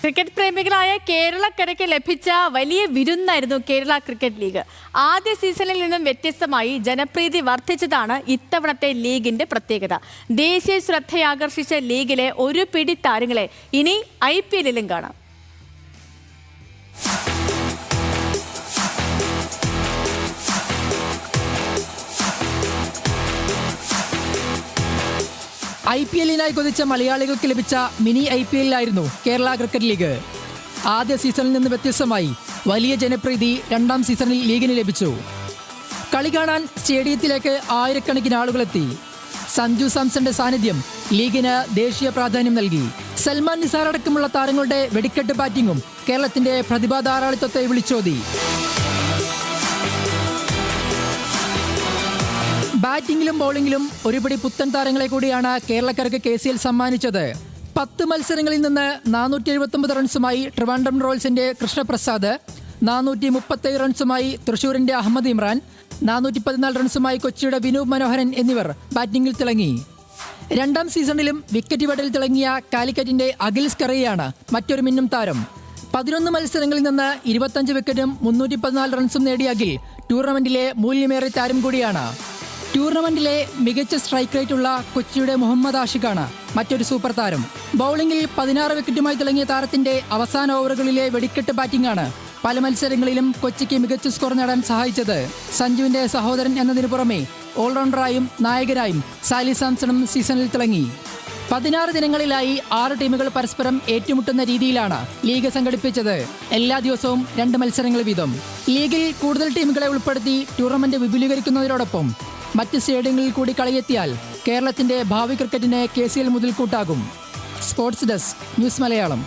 Cricket പ്രേമികളായ കേരളക്കരയ്ക്ക് ലഭിച്ച വലിയ വിരുന്നായിരുന്നു Kerala cricket league. ആദ്യ സീസണിൽ നിന്നും വ്യത്യസ്തമായി ജനപ്രീതി വർദ്ധിച്ചതാണ് ഇത്തവണത്തെ ലീഗിന്റെ പ്രത്യേകത. ദേശീയ ശ്രദ്ധയാകർഷിച്ച ലീഗിലെ ഒരു പിടി താരങ്ങളെ ഇനി IPL-ലും കാണാം. IPL-നായി കൊതിച്ച മലയാളികൾക്ക് ലഭിച്ച മിനി IPL-ലായിരുന്നു കേരള ക്രിക്കറ്റ് ലീഗ്. ആദ്യ സീസണിൽ നിന്ന് വ്യത്യസ്തമായി വലിയ ജനപ്രീതി രണ്ടാം സീസണിൽ ലീഗിന് ലഭിച്ചു. കളി കാണാൻ സ്റ്റേഡിയത്തിലേക്ക് ആയിരക്കണക്കിന് ആളുകളെത്തി. സഞ്ജു സാംസന്റെ സാന്നിധ്യം ലീഗിന് ദേശീയ പ്രാധാന്യം നൽകി. സൽമാൻ നിസാർ അടക്കമുള്ള താരങ്ങളുടെ വെടിക്കെട്ട് ബാറ്റിംഗും കേരളത്തിന്റെ പ്രതിഭാ ധാരാളിത്വത്തെ വിളിച്ചോതി. ബാറ്റിംഗിലും ബൗളിംഗിലും ഒരുപിടി പുത്തൻ താരങ്ങളെ കൂടിയാണ് കേരളക്കരയ്ക്ക് KCL സമ്മാനിച്ചത്. 10 മത്സരങ്ങളിൽ നിന്ന് 479 റൺസുമായി ട്രിവാൻഡ്രം റോയൽസിന്റെ കൃഷ്ണപ്രസാദ്, 437 റൺസുമായി തൃശൂരിന്റെ അഹമ്മദ് ഇമ്രാൻ, 414 റൺസുമായി കൊച്ചിയുടെ വിനൂപ് മനോഹരൻ എന്നിവർ ബാറ്റിംഗിൽ തിളങ്ങി. രണ്ടാം സീസണിലും വിക്കറ്റ് വേട്ടയിൽ തിളങ്ങിയ കാലിക്കറ്റിന്റെ അഖിൽ സ്കറിയയാണ് മറ്റൊരു മിന്നും താരം. 11 മത്സരങ്ങളിൽ നിന്ന് 25 വിക്കറ്റും 314 റൺസും നേടിയ അഖിൽ ടൂർണമെന്റിലെ മൂല്യമേറിയ താരം കൂടിയാണ്. ടൂർണമെന്റിലെ മികച്ച സ്ട്രൈക്ക് റേറ്റ് ഉള്ള കൊച്ചിയുടെ മുഹമ്മദ് ആഷിഖാണ് മറ്റൊരു സൂപ്പർ താരം. ബൗളിംഗിൽ 16 വിക്കറ്റുമായി തിളങ്ങിയ താരത്തിന്റെ അവസാന ഓവറുകളിലെ വെടിക്കെട്ട് ബാറ്റിംഗാണ് പല മത്സരങ്ങളിലും കൊച്ചിക്ക് മികച്ച സ്കോർ നേടാൻ സഹായിച്ചത്. സഞ്ജുവിന്റെ സഹോദരൻ എന്നതിനു പുറമെ ഓൾറൗണ്ടറായും നായകനായും സാലി സാംസണും സീസണിൽ തിളങ്ങി. 16 ദിനങ്ങളിലായി 6 ടീമുകൾ പരസ്പരം ഏറ്റുമുട്ടുന്ന രീതിയിലാണ് ലീഗ് സംഘടിപ്പിച്ചത്. എല്ലാ ദിവസവും 2 മത്സരങ്ങൾ വീതം. ലീഗിൽ കൂടുതൽ ടീമുകളെ ഉൾപ്പെടുത്തി ടൂർണമെന്റ് വിപുലീകരിക്കുന്നതിനോടൊപ്പം മറ്റ് സ്റ്റേഡിയങ്ങളിൽ കൂടി കളിയെത്തിയാൽ കേരളത്തിന്റെ ഭാവി ക്രിക്കറ്റിന് KCL മുതൽക്കൂട്ടാകും. Sports desk, news Malayalam.